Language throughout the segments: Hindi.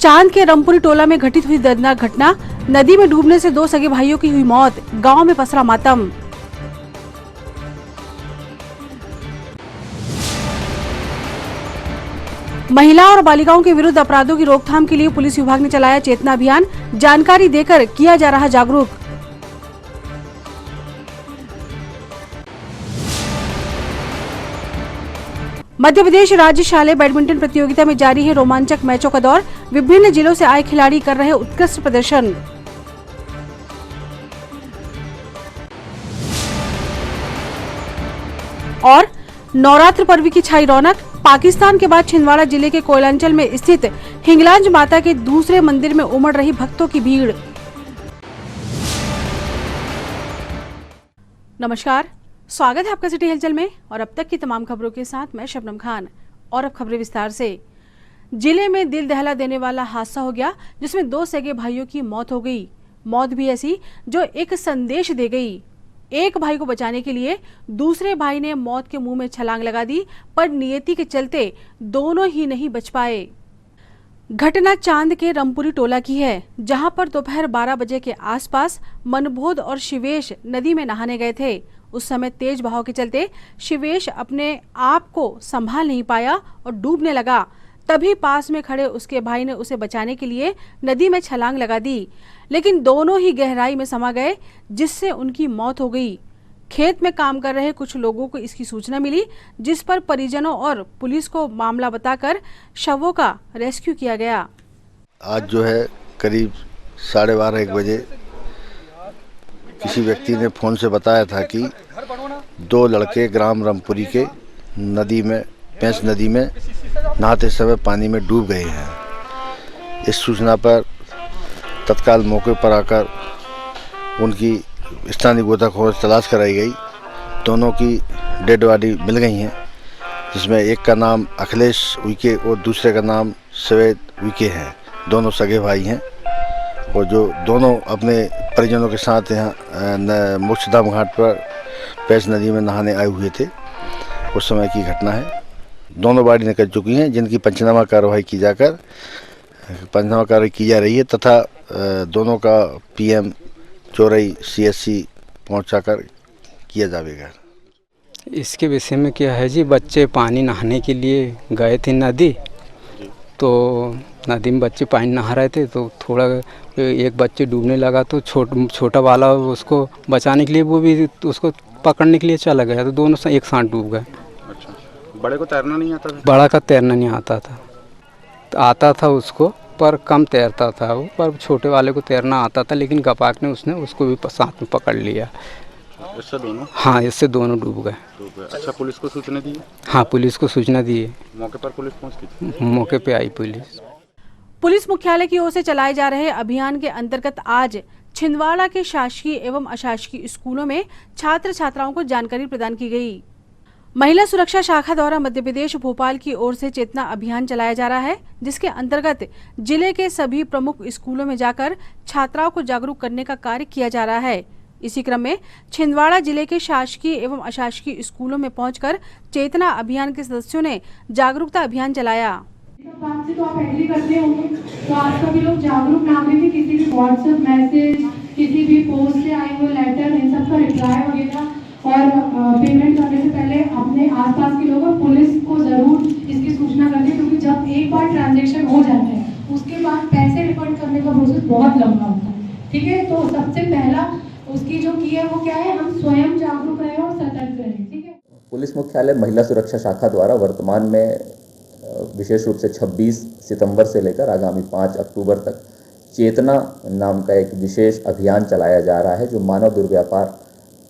चांद के रमपुरी टोला में घटित हुई दर्दनाक घटना। नदी में डूबने से 2 सगे भाइयों की हुई मौत। गांव में पसरा मातम। महिला और बालिकाओं के विरुद्ध अपराधों की रोकथाम के लिए पुलिस विभाग ने चलाया चेतना अभियान। जानकारी देकर किया जा रहा जागरूक। मध्य प्रदेश राज्य शालेय बैडमिंटन प्रतियोगिता में जारी है रोमांचक मैचों का दौर। विभिन्न जिलों से आए खिलाड़ी कर रहे उत्कृष्ट प्रदर्शन। और नवरात्र पर्व की छाई रौनक। पाकिस्तान के बाद छिंदवाड़ा जिले के कोयलांचल में स्थित हिंगलाज माता के दूसरे मंदिर में उमड़ रही भक्तों की भीड़। नमस्कार, स्वागत है आपका सिटी हलचल में और अब तक की तमाम खबरों के साथ मैं शबनम खान। और अब खबरें विस्तार से। जिले में दिल दहला देने वाला हादसा हो गया जिसमें 2 सगे भाइयों की मौत हो गई। मौत भी ऐसी जो एक संदेश दे गई। एक भाई को बचाने के लिए दूसरे भाई ने मौत के मुंह में छलांग लगा दी, पर नियति के चलते दोनों ही नहीं बच पाए। घटना चांद के रमपुरी टोला की है, जहां पर दोपहर 12 बजे के आसपास मनबोध और शिवेश नदी में नहाने गए थे। उस समय तेज बहाव के चलते शिवेश अपने आप को संभाल नहीं पाया और डूबने लगा। तभी पास में खड़े उसके भाई ने उसे बचाने के लिए नदी में छलांग लगा दी, लेकिन दोनों ही गहराई में समा गए, जिससे उनकी मौत हो गई। खेत में काम कर रहे कुछ लोगों को इसकी सूचना मिली, जिस पर परिजनों और पुलिस को मामला बताकर शवों का रेस्क्यू किया गया। आज जो है करीब 12:30-1 बजे किसी व्यक्ति ने फ़ोन से बताया था कि 2 लड़के ग्राम रमपुरी के नदी में पेंच नदी में नहाते समय पानी में डूब गए हैं। इस सूचना पर तत्काल मौके पर आकर उनकी स्थानीय गोताखोर तलाश कराई गई। दोनों की डेड बॉडी मिल गई हैं, जिसमें एक का नाम अखिलेश उइके और दूसरे का नाम सवेद उइके है। दोनों सगे भाई हैं और जो दोनों अपने परिजनों के साथ यहाँ मोक्षधाम घाट पर पेंच नदी में नहाने आए हुए थे। उस समय की घटना है। दोनों बॉडी निकल चुकी हैं, जिनकी पंचनामा कार्रवाई की जा रही है तथा दोनों का PM चौरई CSC पहुँचाकर किया जाएगा। इसके विषय में क्या है जी, बच्चे पानी नहाने के लिए गए थे नदी, तो नदी में बच्चे पानी नहा रहे थे तो थोड़ा एक बच्चे डूबने लगा तो छोटा वाला उसको बचाने के लिए वो भी उसको पकड़ने के लिए चला गया, तो दोनों एक साथ डूब गए। अच्छा, बड़े को तैरना नहीं आता था? बड़ा का तैरना नहीं आता था, तो आता था उसको पर कम तैरता था वो, पर छोटे वाले को तैरना आता था, लेकिन गपाक ने उसने उसको भी साथ में पकड़ लिया। इससे दोनों? हाँ, इससे दोनों डूब गए। अच्छा, पुलिस को सूचना दी? हाँ, पुलिस को सूचना दी। मौके पर पुलिस पहुंच गई? मौके पे आई पुलिस मुख्यालय की ओर से चलाए जा रहे अभियान के अंतर्गत आज छिंदवाड़ा के शासकीय एवं अशासकीय स्कूलों में छात्र छात्राओं को जानकारी प्रदान की गई। महिला सुरक्षा शाखा द्वारा मध्य प्रदेश भोपाल की ओर से चेतना अभियान चलाया जा रहा है, जिसके अंतर्गत जिले के सभी प्रमुख स्कूलों में जाकर छात्राओं को जागरूक करने का कार्य किया जा रहा है। इसी क्रम में छिंदवाड़ा जिले के शासकीय एवं अशासकीय स्कूलों में पहुंचकर चेतना अभियान के सदस्यों ने जागरूकता अभियान चलाया। बात से तो आप एग्री करते होंगे, तो आज सभी लोग जागरूक नागरिक है, किसी भी व्हाट्सएप मैसेज, किसी भी पोस्ट से आए हुए लेटर, इन सब का रिप्लाई वगैरह और पेमेंट करने से पहले अपने आसपास के लोगों और पुलिस को जरूर इसकी सूचना कर दें, क्योंकि जब एक बार ट्रांजैक्शन हो जाता है उसके बाद पैसे रिफंड करने का प्रोसेस बहुत लंबा होता है। ठीक है, तो सबसे पहला उसकी जो की है वो क्या है, हम स्वयं जागरूक रहे और सतर्क रहे। ठीक है। पुलिस मुख्यालय महिला सुरक्षा शाखा द्वारा वर्तमान में विशेष रूप से 26 सितंबर से लेकर आगामी 5 अक्टूबर तक चेतना नाम का एक विशेष अभियान चलाया जा रहा है, जो मानव दुर्व्यापार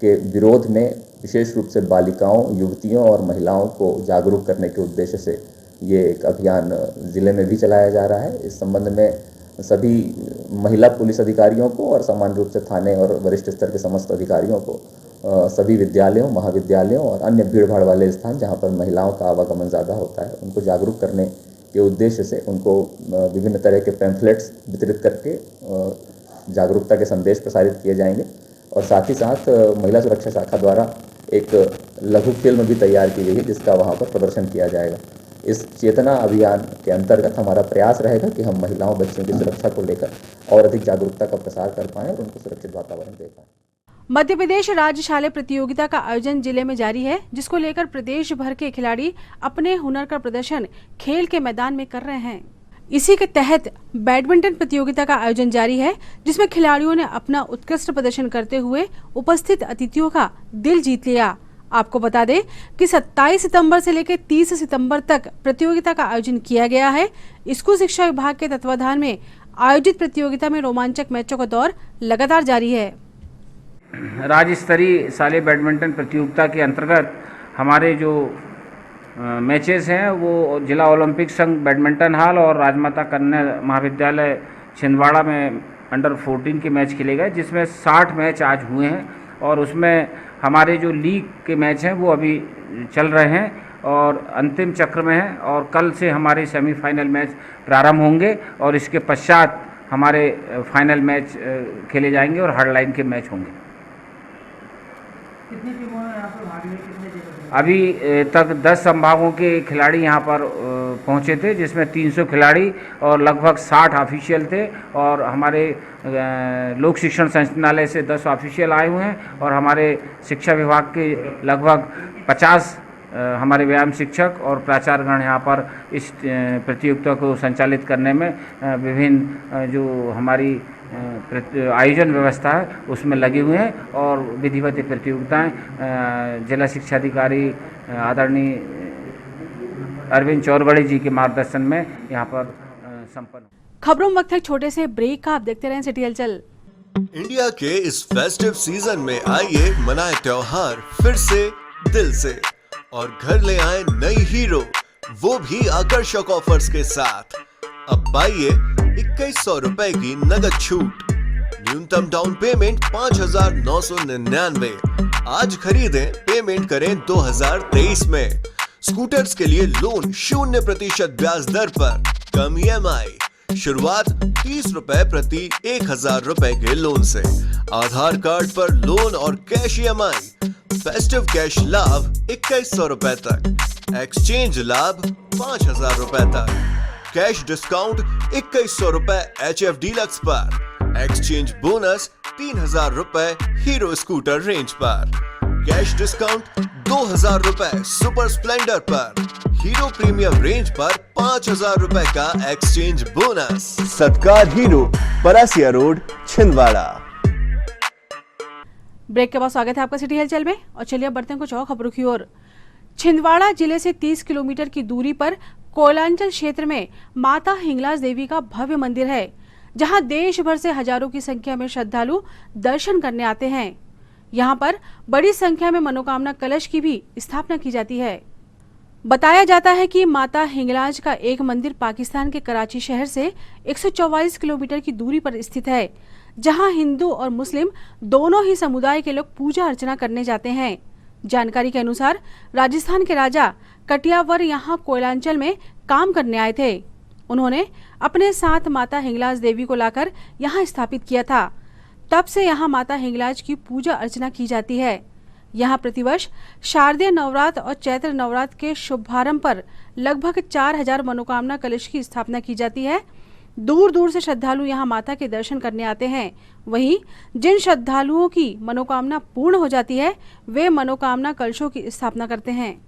के विरोध में विशेष रूप से बालिकाओं, युवतियों और महिलाओं को जागरूक करने के उद्देश्य से ये एक अभियान ज़िले में भी चलाया जा रहा है। इस संबंध में सभी महिला पुलिस अधिकारियों को और समान रूप से थाने और वरिष्ठ स्तर के समस्त अधिकारियों को सभी विद्यालयों, महाविद्यालयों और अन्य भीड़भाड़ वाले स्थान जहां पर महिलाओं का आवागमन ज़्यादा होता है, उनको जागरूक करने के उद्देश्य से उनको विभिन्न तरह के पैम्फलेट्स वितरित करके जागरूकता के संदेश प्रसारित किए जाएंगे। और साथ ही साथ महिला सुरक्षा शाखा द्वारा एक लघु फिल्म भी तैयार की गई है, जिसका वहाँ पर प्रदर्शन किया जाएगा। इस चेतना अभियान के अंतर्गत हमारा प्रयास रहेगा कि हम महिलाओं बच्चियों की सुरक्षा को लेकर और अधिक जागरूकता का प्रसार कर पाएं और उनको सुरक्षित वातावरण दे पाएं। मध्य प्रदेश राज्य शालेय प्रतियोगिता का आयोजन जिले में जारी है, जिसको लेकर प्रदेश भर के खिलाड़ी अपने हुनर का प्रदर्शन खेल के मैदान में कर रहे हैं। इसी के तहत बैडमिंटन प्रतियोगिता का आयोजन जारी है, जिसमें खिलाड़ियों ने अपना उत्कृष्ट प्रदर्शन करते हुए उपस्थित अतिथियों का दिल जीत लिया। आपको बता दें कि 27 सितंबर से लेकर 30 सितंबर तक प्रतियोगिता का आयोजन किया गया है। स्कूल शिक्षा विभाग के तत्वाधान में आयोजित प्रतियोगिता में रोमांचक मैचों का दौर लगातार जारी है। राज्य स्तरीय शालेय बैडमिंटन प्रतियोगिता के अंतर्गत हमारे जो मैचेस हैं वो जिला ओलंपिक संघ बैडमिंटन हॉल और राजमाता कन्या महाविद्यालय छिंदवाड़ा में अंडर 14 के मैच खेले गए, जिसमें 60 मैच आज हुए हैं और उसमें हमारे जो लीग के मैच हैं वो अभी चल रहे हैं और अंतिम चक्र में हैं और कल से हमारे सेमीफाइनल मैच प्रारंभ होंगे और इसके पश्चात हमारे फाइनल मैच खेले जाएंगे और हार्ड लाइन के मैच होंगे। कितनी टीमों ने यहाँ पर भाग लिया, कितने जगह? अभी तक 10 संभागों के खिलाड़ी यहाँ पर पहुँचे थे, जिसमें 300 खिलाड़ी और लगभग 60 ऑफिशियल थे और हमारे लोक शिक्षण संचालनालय से 10 ऑफिशियल आए हुए हैं और हमारे शिक्षा विभाग के लगभग 50 हमारे व्यायाम शिक्षक और प्राचार्यगण यहाँ पर इस प्रतियोगिता को संचालित करने में विभिन्न जो हमारी आयोजन व्यवस्था है उसमें लगे हुए हैं और विधिवत प्रतियोगिताएं जिला शिक्षा अधिकारी आदरणीय अरविंद चौरगढ़ी जी के मार्गदर्शन में यहाँ पर संपन्न। खबरों में वक्त है छोटे से ब्रेक का, आप देखते रहें सिटी हलचल। इंडिया के इस फेस्टिव सीजन में आइए मनाए त्योहार फिर से दिल से और घर ले आए नई हीरो, वो भी आकर्षक ऑफर्स के साथ। अब पाइए 2100 रुपए की नगद छूट, न्यूनतम डाउन पेमेंट 5,999। आज खरीदें, पेमेंट करें 2023 में। स्कूटर्स के लिए लोन 0% ब्याज दर पर, कम EMI, शुरुआत 30 रुपए प्रति 1000 रुपए के लोन से। आधार कार्ड पर लोन और कैश EMI। फेस्टिव कैश लाभ 2100 रुपए तक, एक्सचेंज लाभ 5000 रुपए तक, कैश डिस्काउंट 2100 रुपए HF डीलक्स पर, एक्सचेंज बोनस 3000 रुपए हीरो स्कूटर रेंज पर, कैश डिस्काउंट 2000 रुपए सुपर स्प्लेंडर पर, हीरो प्रीमियम रेंज पर 5000 रुपए का exchange bonus. Satkar Hero, Parasia road, Chhindwara. Break के बाद स्वागत है आपका सिटी हलचल में और चलिए अब बढ़ते हैं कुछ और खबरों की ओर। छिंदवाड़ा जिले से 30 किलोमीटर की दूरी पर कोयलांचल क्षेत्र में माता हिंगलाज देवी का भव्य मंदिर है, जहां देश भर से हजारों की संख्या में श्रद्धालु दर्शन करने आते हैं। यहां पर बड़ी संख्या में मनोकामना कलश की भी स्थापना की जाती है। बताया जाता है कि माता हिंगलाज का एक मंदिर पाकिस्तान के कराची शहर से 144 किलोमीटर की दूरी पर स्थित है, जहां हिंदू और मुस्लिम दोनों ही समुदाय के लोग पूजा अर्चना करने जाते हैं। जानकारी के अनुसार राजस्थान के राजा कटियावर यहां कोयलांचल में काम करने आए थे। उन्होंने अपने साथ माता हिंगलाज देवी को लाकर यहां स्थापित किया था। तब से यहां माता हिंगलाज की पूजा अर्चना की जाती है। यहां प्रतिवर्ष शारदीय नवरात्र और चैत्र नवरात्र के शुभारंभ पर लगभग 4000 मनोकामना कलश की स्थापना की जाती है। दूर दूर से श्रद्धालु यहां माता के दर्शन करने आते हैं। वहीं जिन श्रद्धालुओं की मनोकामना पूर्ण हो जाती है, वे मनोकामना कलशों की स्थापना करते हैं।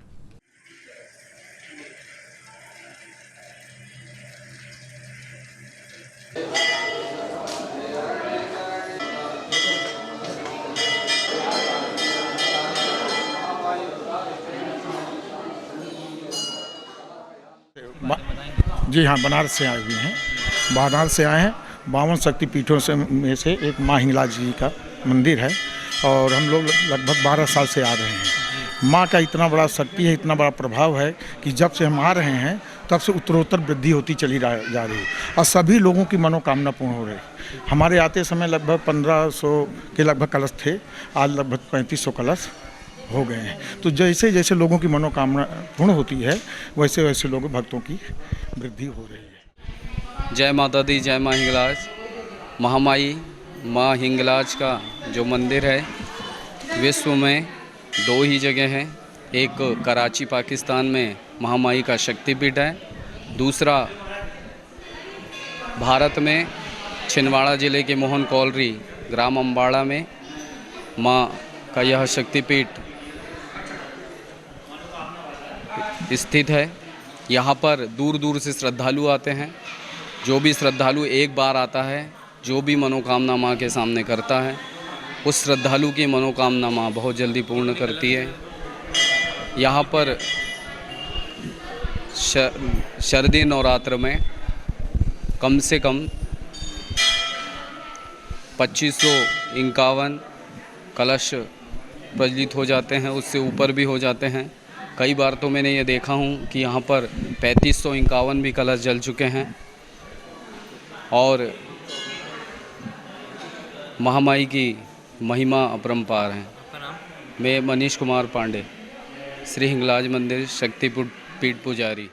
जी हाँ, बनारस से आए हुए हैं। बनारस से आए हैं। 52 शक्तिपीठों से में से एक माँ हिंगलाज जी का मंदिर है और हम लोग लगभग 12 साल से आ रहे हैं। माँ का इतना बड़ा शक्ति है, इतना बड़ा प्रभाव है कि जब से हम आ रहे हैं तब से उत्तरोत्तर वृद्धि होती चली जा रही है और सभी लोगों की मनोकामना पूर्ण हो रही है। हमारे आते समय लगभग 1500 के लगभग कलश थे, आज लगभग 3500 कलश हो गए हैं। तो जैसे जैसे लोगों की मनोकामना पूर्ण होती है, वैसे वैसे लोगों भक्तों की वृद्धि हो रही है। जय माता दी, जय माँ हिंगलाज। महामाई माँ हिंगलाज का जो मंदिर है विश्व में 2 ही जगह हैं। एक कराची पाकिस्तान में महामाई का शक्तिपीठ है। दूसरा, भारत में छिंदवाड़ा ज़िले के मोहन कौलरी ग्राम अम्बाड़ा में माँ का यह शक्तिपीठ स्थित है। यहाँ पर दूर दूर से श्रद्धालु आते हैं। जो भी श्रद्धालु एक बार आता है, जो भी मनोकामना माँ के सामने करता है, उस श्रद्धालु की मनोकामना माँ बहुत जल्दी पूर्ण करती है। यहाँ पर शरदी नवरात्र में कम से कम 2551 कलश प्रज्वलित हो जाते हैं, उससे ऊपर भी हो जाते हैं। कई बार तो मैंने ये देखा हूँ कि यहाँ पर 3551 भी कलश जल चुके हैं। और महामाई की महिमा अपरंपार है। मैं मनीष कुमार पांडे, श्री हिंगलाज मंदिर शक्तिपीठ पुजारी।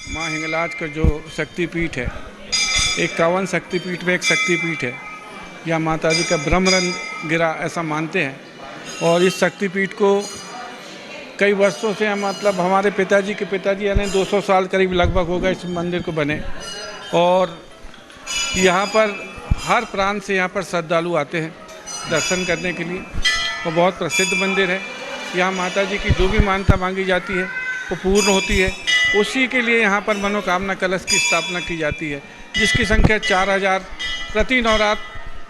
माँ हिंगलाज का जो शक्तिपीठ है, 51 शक्तिपीठ में एक शक्तिपीठ है। यह माता जी का ब्रह्मरंध्र गिरा ऐसा मानते हैं। और इस शक्तिपीठ को कई वर्षों से मतलब हमारे पिताजी के पिताजी यानी 200 साल करीब लगभग हो गए इस मंदिर को बने। और यहाँ पर हर प्रांत से यहाँ पर श्रद्धालु आते हैं दर्शन करने के लिए। वो बहुत प्रसिद्ध मंदिर है। यहाँ माता जी की जो भी मान्यता मांगी जाती है वो पूर्ण होती है। उसी के लिए यहाँ पर मनोकामना कलश की स्थापना की जाती है, जिसकी संख्या 4000 प्रति नवरात्र,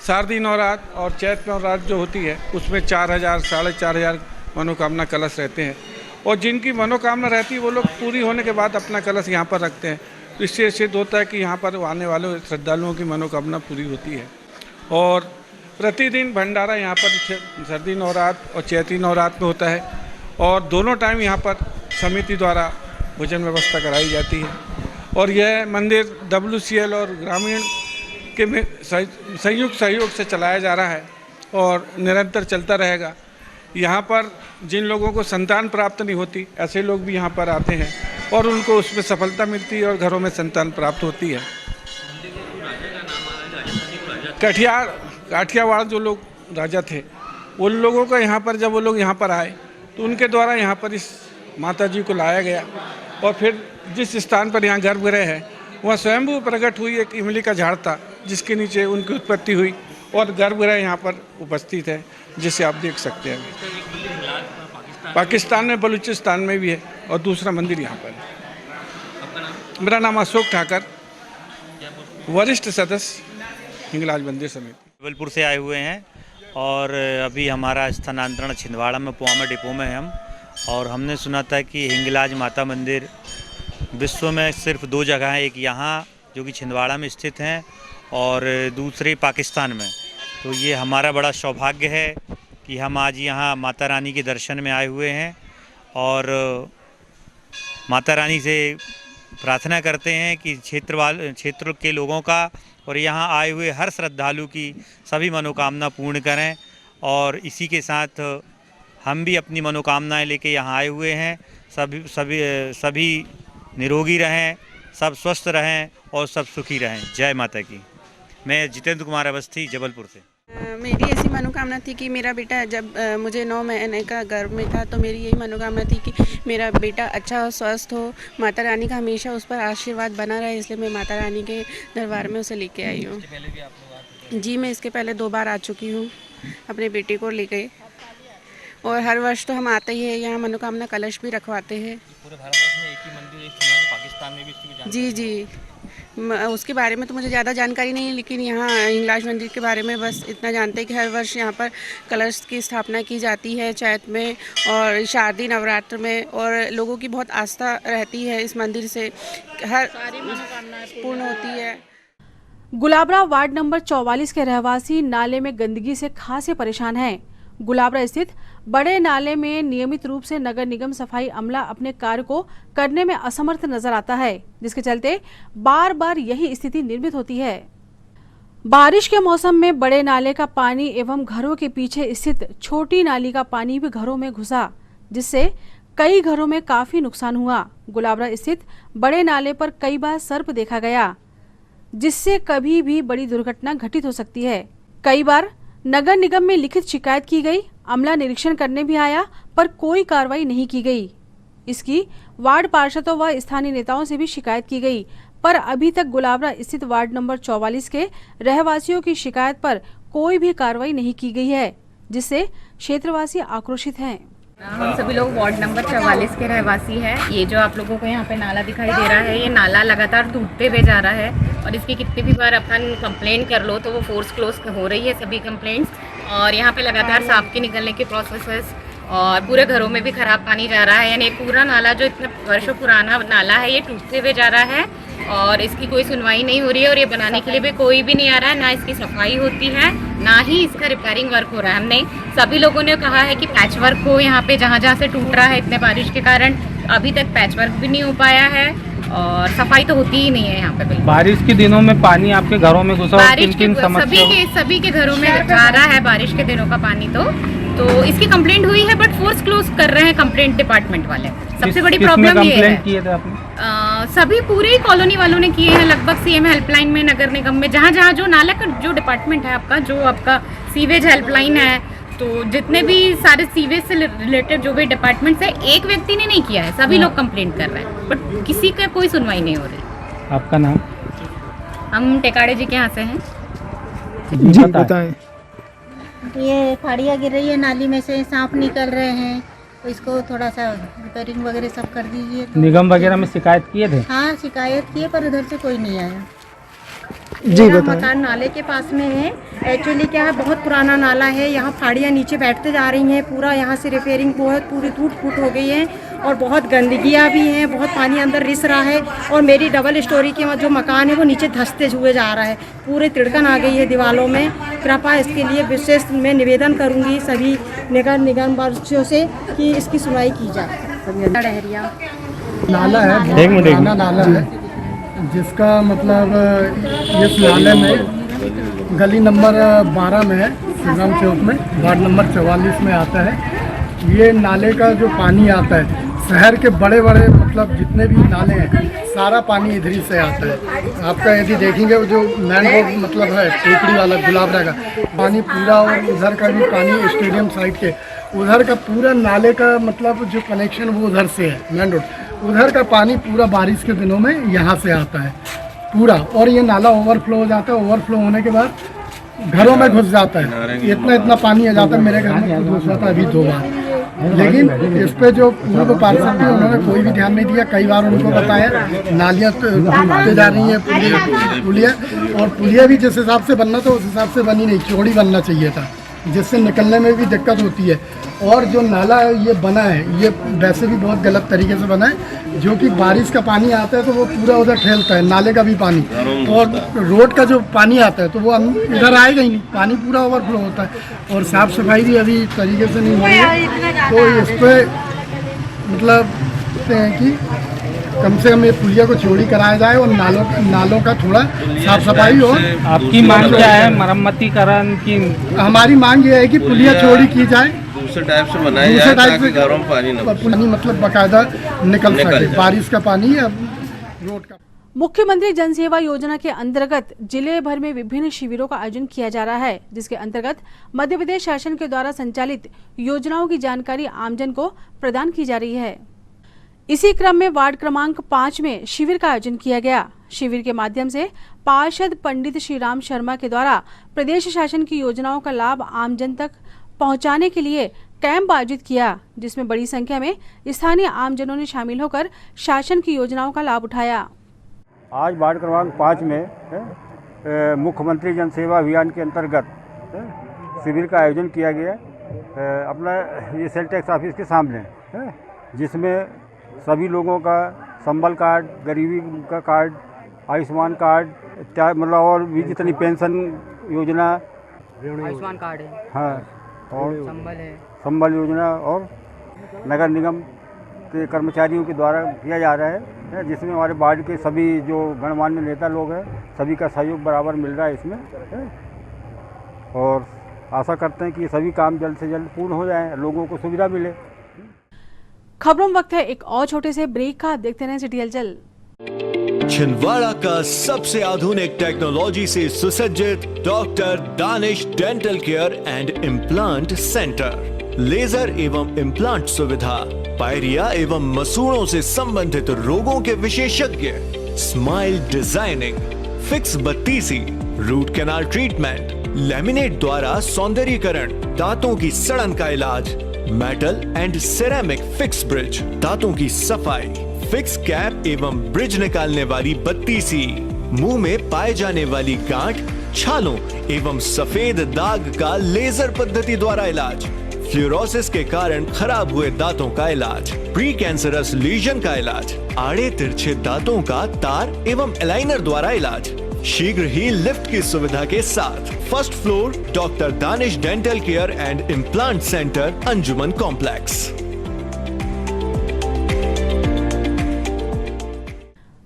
शारदीय नवरात्र और चैत्र नवरात्र जो होती है उसमें 4000 4500 मनोकामना कलश रहते हैं। और जिनकी मनोकामना रहती है वो लोग पूरी होने के बाद अपना कलश यहाँ पर रखते हैं। तो इससे सिद्ध होता है कि यहाँ पर आने वाले श्रद्धालुओं की मनोकामना पूरी होती है। और प्रतिदिन भंडारा यहाँ पर सर्दी नवरात्र और चैती नवरात्र में होता है। और दोनों टाइम यहाँ पर समिति द्वारा भोजन व्यवस्था कराई जाती है। और यह मंदिर WCL और ग्रामीण के संयुक्त सहयोग से चलाया जा रहा है और निरंतर चलता रहेगा। यहाँ पर जिन लोगों को संतान प्राप्त नहीं होती, ऐसे लोग भी यहाँ पर आते हैं और उनको उसमें सफलता मिलती है और घरों में संतान प्राप्त होती है। काठियावाड़ जो लोग राजा थे, उन लोगों का यहाँ पर जब वो लोग यहाँ पर आए तो उनके द्वारा यहाँ पर इस माता जी को लाया गया। और फिर जिस स्थान पर यहाँ गर्भगृह है वहाँ स्वयंभू प्रकट हुई एक इमली का झाड़ था, जिसके नीचे उनकी उत्पत्ति हुई और गर्भगृह यहाँ पर उपस्थित है, जिसे आप देख सकते हैं। पाकिस्तान में बलूचिस्तान में भी है और दूसरा मंदिर यहाँ पर है। मेरा नाम अशोक ठाकर, वरिष्ठ सदस्य हिंगलाज मंदिर समिति। जबलपुर से आए हुए हैं और अभी हमारा स्थानांतरण छिंदवाड़ा में पुआमा डिपो में है हम। और हमने सुना था कि हिंगलाज माता मंदिर विश्व में सिर्फ 2 जगह हैं, एक यहाँ जो कि छिंदवाड़ा में स्थित हैं और दूसरे पाकिस्तान में। तो ये हमारा बड़ा सौभाग्य है कि हम आज यहाँ माता रानी के दर्शन में आए हुए हैं और माता रानी से प्रार्थना करते हैं कि क्षेत्र के लोगों का और यहाँ आए हुए हर श्रद्धालु की सभी मनोकामना पूर्ण करें। और इसी के साथ हम भी अपनी मनोकामनाएं लेके यहाँ आए हुए हैं। सभी निरोगी रहें, सब स्वस्थ रहें और सब सुखी रहें। जय माता की। मैं जितेंद्र कुमार अवस्थी, जबलपुर से। मेरी ऐसी मनोकामना थी कि मेरा बेटा जब मुझे 9 महीने का गर्भ में था तो मेरी यही मनोकामना थी कि मेरा बेटा अच्छा हो, स्वस्थ हो, माता रानी का हमेशा उस पर आशीर्वाद बना रहे। इसलिए मैं माता रानी के दरबार में उसे लेके आई हूँ। जी, मैं इसके पहले 2 बार आ चुकी हूँ अपने बेटे को लेके। और हर वर्ष तो हम आते ही हैं, यहाँ मनोकामना कलश भी रखवाते हैं। पूरे भारतवर्ष में एक ही मंदिर, एक पाकिस्तान में भी इसकी जी जी, उसके बारे में तो मुझे ज़्यादा जानकारी नहीं है, लेकिन यहाँ हिंगलाज मंदिर के बारे में बस इतना जानते हैं कि हर वर्ष यहाँ पर कलश की स्थापना की जाती है चैत्र में और शारदीय नवरात्र में। और लोगों की बहुत आस्था रहती है इस मंदिर से, हर सारी मनोकामनाएं पूर्ण होती है। गुलाबरा वार्ड नंबर 44 के रहवासी नाले में गंदगी से खासे परेशान हैं। गुलाबरा स्थित बड़े नाले में नियमित रूप से नगर निगम सफाई अमला अपने कार्य को करने में असमर्थ नजर आता है, जिसके चलते बार बार यही स्थिति निर्मित होती है। बारिश के मौसम में बड़े नाले का पानी एवं घरों के पीछे स्थित छोटी नाली का पानी भी घरों में घुसा, जिससे कई घरों में काफी नुकसान हुआ। गुलाबरा स्थित बड़े नाले पर कई बार सर्प देखा गया, जिससे कभी भी बड़ी दुर्घटना घटित हो सकती है। कई बार नगर निगम में लिखित शिकायत की गई, अमला निरीक्षण करने भी आया पर कोई कार्रवाई नहीं की गई। इसकी वार्ड पार्षदों व स्थानीय नेताओं से भी शिकायत की गई, पर अभी तक गुलाबरा स्थित वार्ड नंबर 44 के रहवासियों की शिकायत पर कोई भी कार्रवाई नहीं की गई है, जिससे क्षेत्रवासी आक्रोशित हैं। हम सभी लोग वार्ड नंबर 44 के रहवासी हैं। ये जो आप लोगों को यहाँ पे नाला दिखाई दे रहा है, ये नाला लगातार टूटते हुए जा रहा है और इसकी कितनी भी बार अपन कंप्लेंट कर लो तो वो फोर्स क्लोज हो रही है सभी कंप्लेंट्स। और यहाँ पे लगातार सांप के निकलने के प्रोसेस और पूरे घरों में भी खराब पानी जा रहा है। यानी पूरा नाला जो इतने वर्षों पुराना नाला है ये टूटते हुए जा रहा है और इसकी कोई सुनवाई नहीं हो रही है और ये बनाने के लिए भी कोई भी नहीं आ रहा है, ना इसकी सफाई होती है ना ही इसका रिपेयरिंग वर्क हो रहा है। हमने सभी लोगों ने कहा है कि पैच वर्क हो यहाँ पे, जहाँ जहाँ से टूट रहा है इतने बारिश के कारण अभी तक पैच वर्क भी नहीं हो पाया है और सफाई तो होती ही नहीं है यहाँ पे। बारिश के दिनों में पानी आपके घरों में घुसा और किन सभी के घरों में जा रहा है बारिश के दिनों का पानी। तो इसकी कंप्लेंट हुई है बट फोर्स क्लोज कर रहे हैं कंप्लेंट डिपार्टमेंट वाले। सबसे बड़ी प्रॉब्लम ये है, सभी पूरी कॉलोनी वालों ने किए हैं लगभग। सीएम हेल्पलाइन में, नगर निगम में, जहाँ जहाँ जो नाला का जो डिपार्टमेंट है आपका, जो आपका सीवेज हेल्पलाइन है, तो जितने भी सारे सीवेज से रिलेटेड जो भी डिपार्टमेंट्स है, एक व्यक्ति ने नहीं किया है, सभी लोग कंप्लेंट कर रहे हैं बट किसी का कोई सुनवाई नहीं हो रही। आपका नाम? हम टेकाड़े जी के यहाँ से हैं। जी बताएं। ये फाड़ियाँ गिर रही है, नाली में से सांप निकल रहे हैं, तो इसको थोड़ा सा रिपेयरिंग वगैरह सब कर दीजिए। निगम वगैरह में शिकायत किए थे? हाँ शिकायत किए पर उधर से कोई नहीं आया। जी मकान नाले के पास में है। एक्चुअली क्या है, बहुत पुराना नाला है, यहाँ फाड़ियाँ नीचे बैठते जा रही हैं, पूरा यहाँ से रिपेयरिंग बहुत पूरी टूट फूट हो गई है और बहुत गंदगियाँ भी हैं, बहुत पानी अंदर रिस रहा है और मेरी डबल स्टोरी के जो मकान है वो नीचे धंसते हुए जा रहा है, पूरे तिड़कन आ गई है दीवारों में। कृपया इसके लिए विशेष मैं निवेदन करूँगी सभी निगम वासियों से कि इसकी सुनवाई की जाए। डहरिया नाला है, नाला है जिसका मतलब इस नाले में गली नंबर 12 में है, श्रीराम चौक में, वार्ड नंबर 44 में आता है। ये नाले का जो पानी आता है, शहर के बड़े बड़े मतलब जितने भी नाले हैं सारा पानी इधर ही से आता है। आपका यदि देखेंगे जो मेन रोड मतलब है टेकड़ी वाला गुलाबरा का पानी पूरा, और उधर का भी पानी स्टेडियम साइड के उधर का पूरा नाले का मतलब जो कनेक्शन वो उधर से है मेन रोड, उधर का पानी पूरा बारिश के दिनों में यहाँ से आता है पूरा, और ये नाला ओवरफ्लो हो जाता है। ओवरफ्लो होने के बाद घरों में घुस जाता है, इतना पानी आ जाता है। मेरे घर में घुस जाता है अभी 2 बार, लेकिन इस पे जो पूर्व पार्षद थे उन्होंने कोई भी ध्यान नहीं दिया। कई बार उनको बताया नालियाँ टूटते जा रही है पुलिया, और पुलिया भी जिस हिसाब से बनना था उस हिसाब से बनी नहीं, चौड़ी बनना चाहिए था, जिससे निकलने में भी दिक्कत होती है। और जो नाला ये बना है ये वैसे भी बहुत गलत तरीके से बना है, जो कि बारिश का पानी आता है तो वो पूरा उधर फैलता है, नाले का भी पानी, और रोड का जो पानी आता है तो वो इधर आएगा ही नहीं, पानी पूरा ओवरफ्लो होता है। और साफ़ सफाई भी अभी तरीके से नहीं हुई है, तो इस पर मतलब कहते हैं कि कम से कम ये पुलिया को चौड़ी कराया जाए और नालों का थोड़ा साफ सफाई हो। आपकी मांग क्या है? मरम्मतीकरण की? हमारी मांग ये है कि पुलिया चौड़ी की जाए, दूसरे टाइप से बनाया जाए ताकि घरों में पानी पानी मतलब बाकायदा निकल सके, बारिश का पानी या रोड का। मुख्यमंत्री जन सेवा योजना के अंतर्गत जिले भर में विभिन्न शिविरों का आयोजन किया जा रहा है, जिसके अंतर्गत मध्य प्रदेश शासन के द्वारा संचालित योजनाओं की जानकारी आमजन को प्रदान की जा रही है। इसी क्रम में वार्ड क्रमांक 5 में शिविर का आयोजन किया गया। शिविर के माध्यम से पार्षद पंडित श्री राम शर्मा के द्वारा प्रदेश शासन की योजनाओं का लाभ आमजन तक पहुंचाने के लिए कैंप आयोजित किया, जिसमें बड़ी संख्या में स्थानीय आमजनों ने शामिल होकर शासन की योजनाओं का लाभ उठाया। आज वार्ड क्रमांक 5 में मुख्यमंत्री जन सेवा अभियान के अंतर्गत शिविर का आयोजन किया गया अपना ये सेल टैक्स ऑफिस के सामने, जिसमें सभी लोगों का संबल कार्ड, गरीबी का कार्ड, आयुष्मान कार्ड इत्यादि मतलब और भी जितनी पेंशन योजना, आयुष्मान कार्ड है, हाँ, और संबल है, संबल योजना और नगर निगम के कर्मचारियों के द्वारा किया जा रहा है, जिसमें हमारे वार्ड के सभी जो गणमान्य नेता लोग हैं सभी का सहयोग बराबर मिल रहा है इसमें, और आशा करते हैं कि सभी काम जल्द से जल्द पूर्ण हो जाए, लोगों को सुविधा मिले। खबरों में वक्त है एक और छोटे से ब्रेक का, देखते रहें सिटी हलचल। छिंदवाड़ा का सबसे आधुनिक टेक्नोलॉजी से सुसज्जित doctor Danish dental care and implant centre, laser एवं इम्प्लांट सुविधा, पायरिया एवं मसूड़ों से संबंधित रोगों के विशेषज्ञ, स्माइल डिजाइनिंग, फिक्स बत्तीसी, रूट कैनाल ट्रीटमेंट, लैमिनेट द्वारा सौंदर्यीकरण, दांतों की सड़न का इलाज, metal and ceramic fix bridge, दांतों की सफाई, फिक्स कैप एवं ब्रिज निकालने वाली बत्तीसी, मुंह में पाए जाने वाली गांठ, छालों एवं सफेद दाग का लेजर पद्धति द्वारा इलाज, फ्लोरोसिस के कारण खराब हुए दांतों का इलाज, प्री कैंसरस लीजन का इलाज, आड़े तिरछे दांतों का तार एवं एलाइनर द्वारा इलाज, शीघ्र ही लिफ्ट की सुविधा के साथ। First floor doctor Danish dental care and implant centre, Anjuman complex.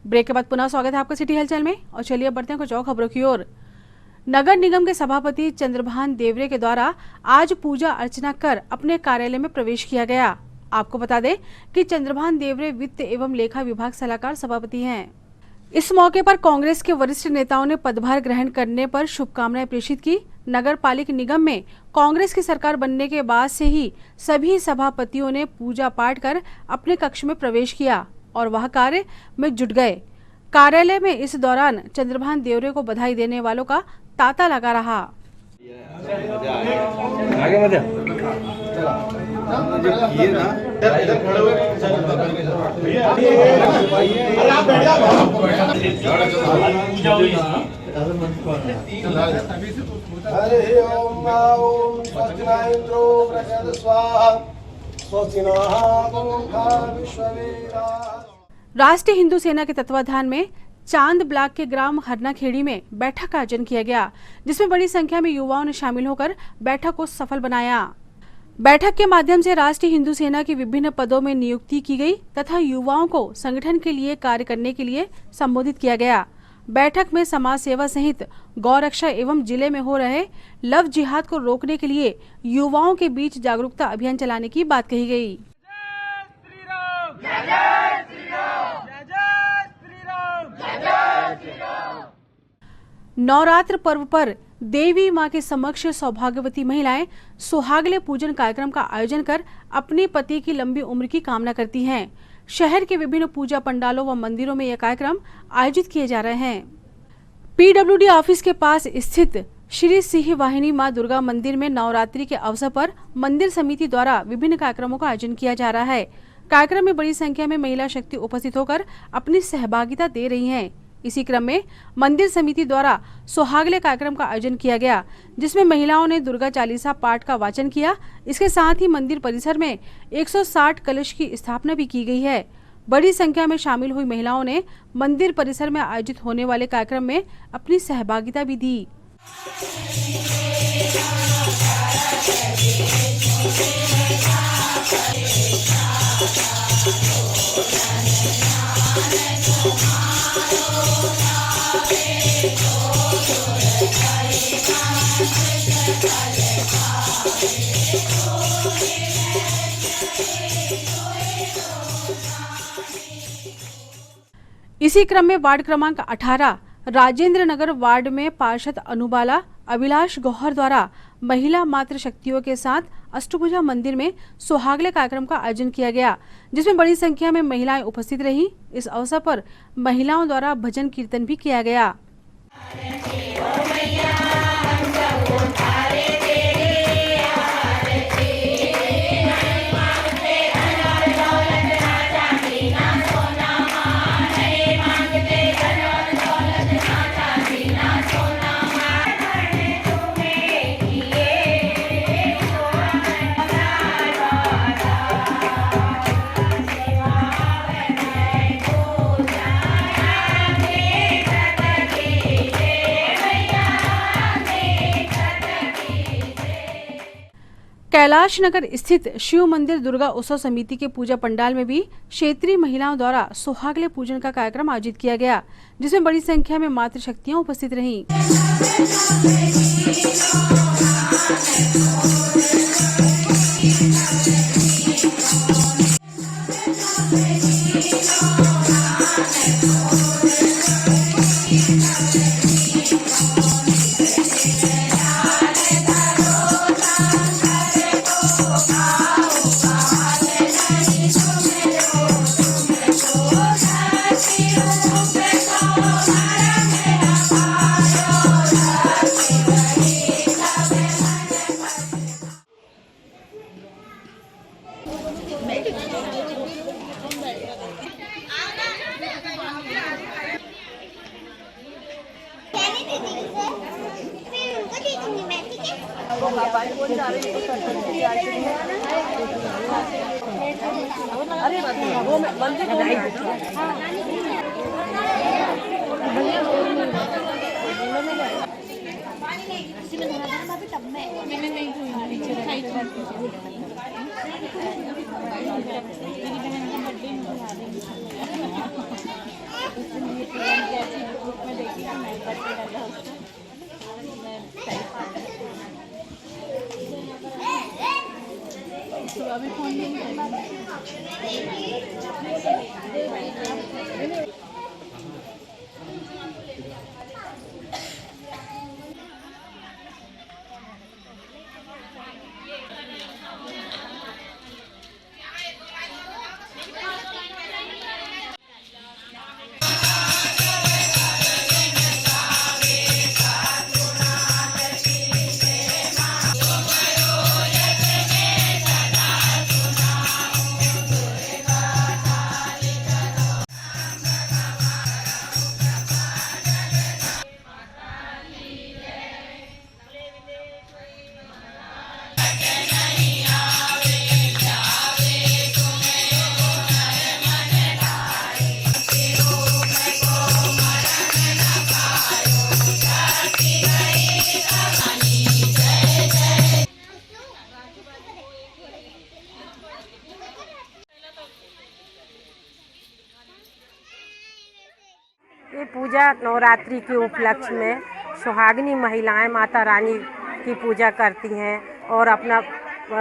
Break के बाद पुनः स्वागत है आपका सिटी हलचल में। और चलिए बढ़ते हैं कुछ और खबरों की ओर। नगर निगम के सभापति चंद्रभान देवरे के द्वारा आज पूजा अर्चना कर अपने कार्यालय में प्रवेश किया गया। आपको बता दें कि चंद्रभान देवरे वित्त एवं लेखा विभाग सलाहकार सभापति हैं। इस मौके पर कांग्रेस के वरिष्ठ नेताओं ने पदभार ग्रहण करने पर शुभकामनाएं प्रेषित की। नगर पालिक निगम में कांग्रेस की सरकार बनने के बाद से ही सभी सभापतियों ने पूजा पाठ कर अपने कक्ष में प्रवेश किया और वह कार्य में जुट गए। कार्यालय में इस दौरान चंद्रभान देवरे को बधाई देने वालों का तांता लगा रहा। आगे मत राष्ट्रीय हिंदू सेना के तत्वाधान में चांद ब्लॉक के ग्राम हरनाखेड़ी में बैठक का आयोजन किया गया, जिसमें बड़ी संख्या में युवाओं ने शामिल होकर बैठक को सफल बनाया। बैठक के माध्यम से राष्ट्रीय हिंदू सेना के विभिन्न पदों में नियुक्ति की गई तथा युवाओं को संगठन के लिए कार्य करने के लिए संबोधित किया गया। बैठक में समाज सेवा सहित गौरक्षा एवं जिले में हो रहे लव जिहाद को रोकने के लिए युवाओं के बीच जागरूकता अभियान चलाने की बात कही गई। नवरात्र पर्व पर देवी मां के समक्ष सौभाग्यवती महिलाएं सुहागले पूजन कार्यक्रम का आयोजन कर अपने पति की लंबी उम्र की कामना करती हैं। शहर के विभिन्न पूजा पंडालों व मंदिरों में यह कार्यक्रम आयोजित किए जा रहे हैं। पीडब्ल्यूडी ऑफिस के पास स्थित श्री सिंह वाहिनी मां दुर्गा मंदिर में नवरात्रि के अवसर पर मंदिर समिति द्वारा विभिन्न कार्यक्रमों का आयोजन किया जा रहा है। कार्यक्रम में बड़ी संख्या में महिला शक्ति उपस्थित होकर अपनी सहभागिता दे रही हैं। इसी क्रम में मंदिर समिति द्वारा सुहागले कार्यक्रम का आयोजन किया गया, जिसमें महिलाओं ने दुर्गा चालीसा पाठ का वाचन किया। इसके साथ ही मंदिर परिसर में 160 कलश की स्थापना भी की गई है। बड़ी संख्या में शामिल हुई महिलाओं ने मंदिर परिसर में आयोजित होने वाले कार्यक्रम में अपनी सहभागिता भी दी। इसी क्रम में वार्ड क्रमांक 18 राजेंद्र नगर वार्ड में पार्षद अनुबाला अभिलाष गौहर द्वारा महिला मातृ शक्तियों के साथ अष्टभुजा मंदिर में सुहागले कार्यक्रम का आयोजन किया गया, जिसमें बड़ी संख्या में महिलाएं उपस्थित रहीं। इस अवसर पर महिलाओं द्वारा भजन कीर्तन भी किया गया। कैलाश नगर स्थित शिव मंदिर दुर्गा उत्सव समिति के पूजा पंडाल में भी क्षेत्रीय महिलाओं द्वारा सुहागले पूजन का कार्यक्रम आयोजित किया गया, जिसमें बड़ी संख्या में मातृ शक्तियां उपस्थित रहीं। ये पूजा नवरात्रि के उपलक्ष्य में सुहागिनी महिलाएं माता रानी की पूजा करती हैं और अपना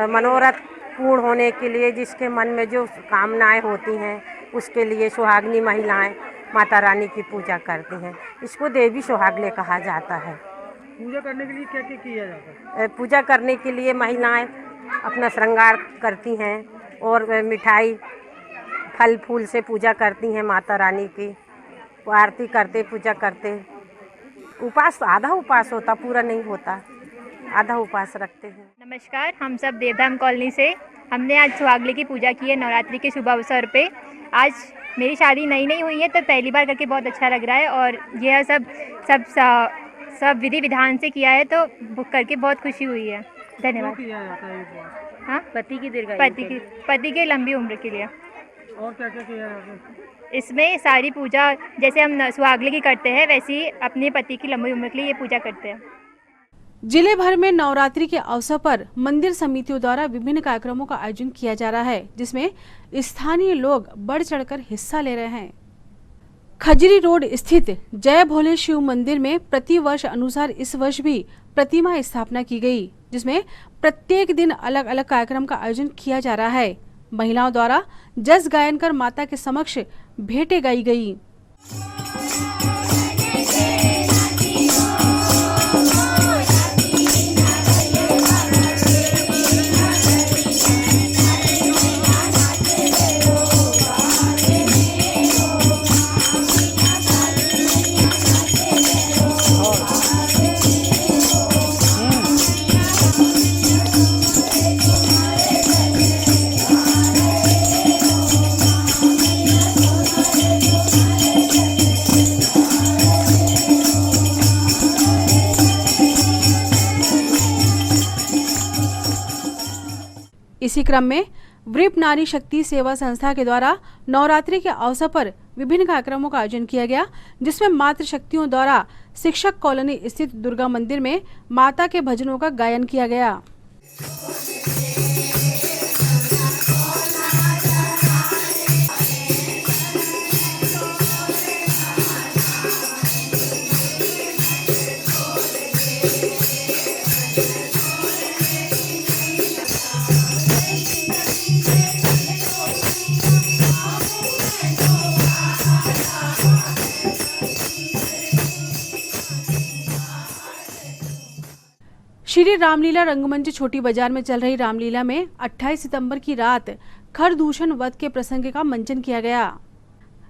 मनोरथ पूर्ण होने के लिए जिसके मन में जो कामनाएं होती हैं उसके लिए सुहागिनी महिलाएं माता रानी की पूजा करती हैं। इसको देवी सुहागले कहा जाता है। पूजा करने के लिए क्या क्या किया जाता है? पूजा करने के लिए महिलाएं अपना श्रृंगार करती हैं और मिठाई फल फूल से पूजा करती हैं माता रानी की, आरती करते पूजा करते। उपास आधा उपास होता, पूरा नहीं होता, आधा उपास रखते हैं। नमस्कार, हम सब देवधाम कॉलोनी से हमने आज सुहागले की पूजा की है नवरात्रि के शुभ अवसर पे। आज मेरी शादी नई हुई है तो पहली बार करके बहुत अच्छा लग रहा है और यह सब विधि विधान से किया है तो करके बहुत खुशी हुई है। धन्यवाद। किया जाता है उपवास? हाँ, पति के लंबी उम्र के लिए। और क्या क्या किया जाता है? इसमें सारी पूजा जैसे हम सुहागले की करते हैं वैसे ही अपने पति की लंबी उम्र के लिए ये पूजा करते हैं। जिले भर में नवरात्रि के अवसर पर मंदिर समितियों द्वारा विभिन्न कार्यक्रमों का आयोजन किया जा रहा है, जिसमें स्थानीय लोग बढ़ चढ़कर हिस्सा ले रहे हैं। खजरी रोड स्थित जय भोले शिव मंदिर में प्रति वर्ष अनुसार इस वर्ष भी प्रतिमा स्थापना की गई, जिसमें प्रत्येक दिन अलग अलग कार्यक्रम का आयोजन किया जा रहा है। महिलाओं द्वारा जस गायन कर माता के समक्ष भेंटें गाई गई। इसी क्रम में वृप नारी शक्ति सेवा संस्था के द्वारा नवरात्रि के अवसर पर विभिन्न कार्यक्रमों का आयोजन किया गया, जिसमें मातृ शक्तियों द्वारा शिक्षक कॉलोनी स्थित दुर्गा मंदिर में माता के भजनों का गायन किया गया। श्री रामलीला रंगमंच छोटी बाजार में चल रही रामलीला में 28 सितंबर की रात खरदूषण वध के प्रसंग का मंचन किया गया।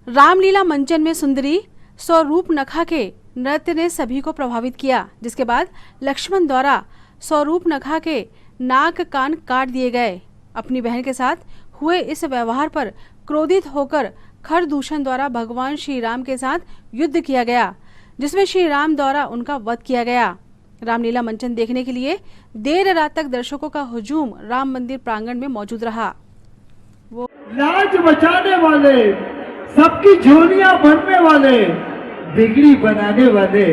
रामलीला मंचन में सुंदरी स्वरूप नखा के नृत्य ने सभी को प्रभावित किया, जिसके बाद लक्ष्मण द्वारा स्वरूप नखा के नाक कान काट दिए गए। अपनी बहन के साथ हुए इस व्यवहार पर क्रोधित होकर खरदूषण द्वारा भगवान श्री राम के साथ युद्ध किया गया, जिसमें श्री राम द्वारा उनका वध किया गया। रामलीला मंचन देखने के लिए देर रात तक दर्शकों का हुजूम राम मंदिर प्रांगण में मौजूद रहा। लाज बचाने वाले, सबकी झोलियां भरने वाले, बिगड़ी बनाने वाले,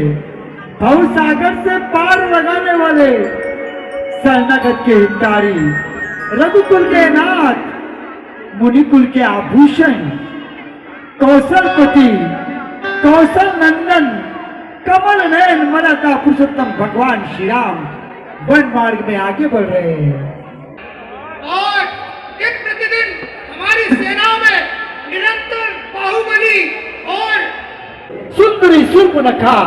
भवसागर से पार लगाने वाले, शरणागत के हितकारी, रघुकुल के नाथ, मुनिकुल के आभूषण, कौशलपति, कौशल नंदन, कमल नयन मनाता पुरुषोत्तम भगवान श्री राम वन मार्ग में आगे बढ़ रहे हैं। और दिन प्रतिदिन हमारी सेनाओं में निरंतर बाहुबली और सुंदरी शूर्पणखा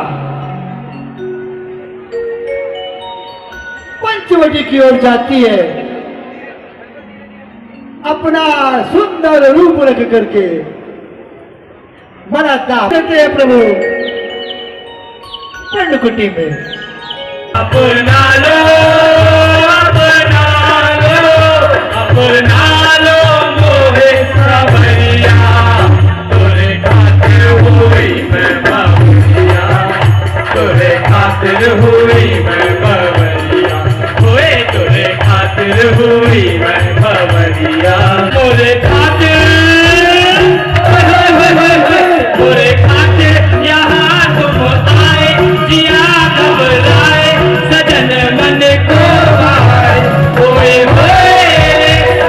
पंचवटी की ओर जाती है, अपना सुंदर रूप रख करके मनाता कहते हैं प्रभु पर्णकुटी में। अपना लो, अपना लो, अपना लो मोहे सवैया, तोरे खातिर हुई मैं बाबुलिया, तोरे खातिर हुई मैं बाबुलिया, होए तोरे खातिर हुई मैं बाबुलिया, तोरे खातिर, तोरे खातिर यहाँ तुम आए, जिया घबराए, सजन मन को भाए, होए होए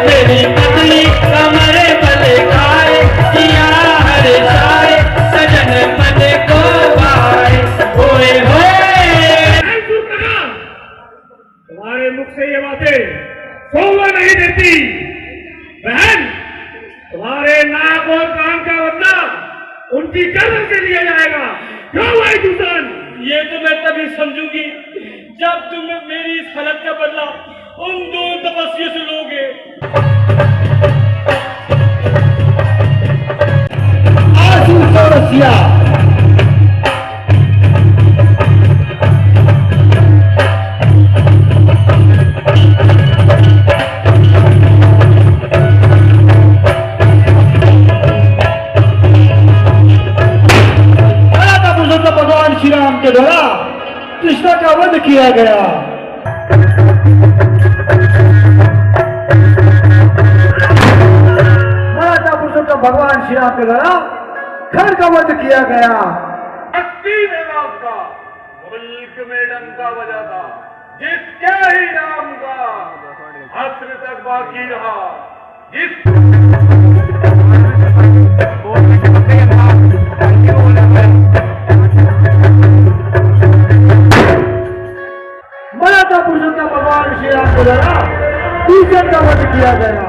मेरी पत्नी कमरे बल खाए, जिया हर जाए, सजन मन को भाए, होए होए। तुम्हारे मुख से ये बातें शोभा नहीं देती बहन, तुम्हारे नाक और कान का बदला उनकी गर्दन से लिया जाएगा। क्यों भाई दूषण? ये तो मैं तभी समझूंगी जब तुम मेरी इस हालत का बदला उन दो तपस्वियों से लोगे। आसू चौरसिया भगवान श्री राम के द्वारा कृष्ण का वध किया गया। मराठा पुरुषोत्तम भगवान श्री राम के द्वारा खर का वध किया गया। अति देवा का मुल्क में डंका बजा था, जिसके ही नाम का अस्त्र तक बाकी रहा, मराठा पुरुषोत्तम भगवान श्री राम के द्वारा दूषण का वध किया गया।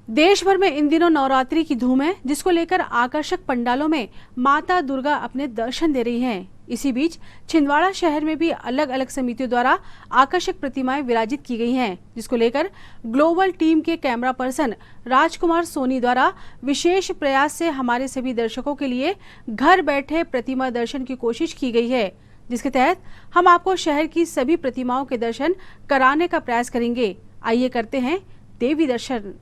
देश भर में इन दिनों नवरात्रि की धूम है, जिसको लेकर आकर्षक पंडालों में माता दुर्गा अपने दर्शन दे रही हैं। इसी बीच छिंदवाड़ा शहर में भी अलग अलग समितियों द्वारा आकर्षक प्रतिमाएं विराजित की गई हैं, जिसको लेकर ग्लोबल टीम के कैमरा पर्सन राजकुमार सोनी द्वारा विशेष प्रयास से हमारे सभी दर्शकों के लिए घर बैठे प्रतिमा दर्शन की कोशिश की गई है, जिसके तहत हम आपको शहर की सभी प्रतिमाओं के दर्शन कराने का प्रयास करेंगे। आइए करते हैं देवी दर्शन।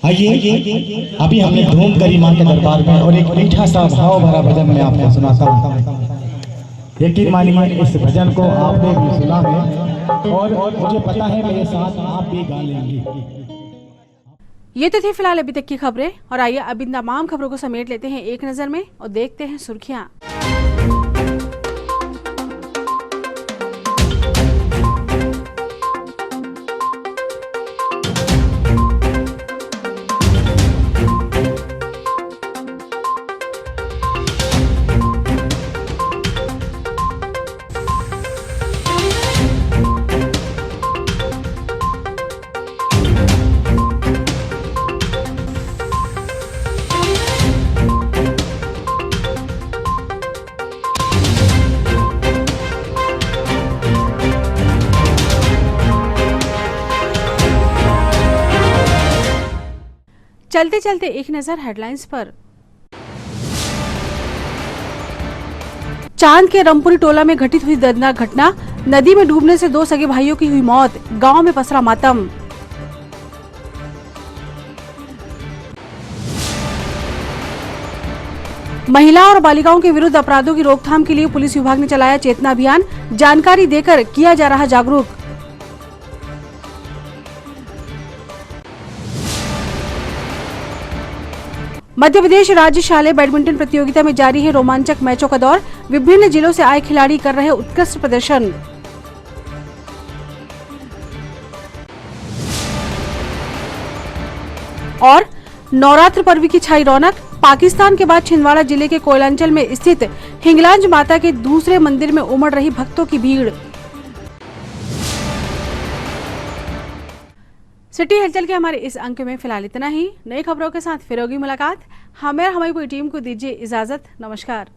आइए अभी हमने धूम करी मां के दरबार में और एक मीठा सा भाव भरा भजन मैं आपको सुनाता हूँ। यकीन मानिए इस भजन को आपने भी सुना है और मुझे पता है मेरे साथ आप भी गा लेंगे। ये तो थी फिलहाल अभी तक की खबरें और आइए अब इन तमाम खबरों को समेट लेते हैं एक नजर में और देखते हैं सुर्खियां। चलते चलते एक नजर हेडलाइंस पर। चांद के रमपुरी टोला में घटित हुई दर्दनाक घटना, नदी में डूबने से 2 सगे भाइयों की हुई मौत, गांव में पसरा मातम। महिला और बालिकाओं के विरुद्ध अपराधों की रोकथाम के लिए पुलिस विभाग ने चलाया चेतना अभियान, जानकारी देकर किया जा रहा जागरूक। मध्य प्रदेश राज्य शालेय बैडमिंटन प्रतियोगिता में जारी है रोमांचक मैचों का दौर, विभिन्न जिलों से आए खिलाड़ी कर रहे उत्कृष्ट प्रदर्शन। और नवरात्र पर्व की छाई रौनक, पाकिस्तान के बाद छिंदवाड़ा जिले के कोयलांचल में स्थित हिंगलाज माता के दूसरे मंदिर में उमड़ रही भक्तों की भीड़। सिटी हलचल के हमारे इस अंक में फिलहाल इतना ही। नई खबरों के साथ फिर होगी मुलाकात। हमें और हमारी पूरी टीम को दीजिए इजाजत। नमस्कार।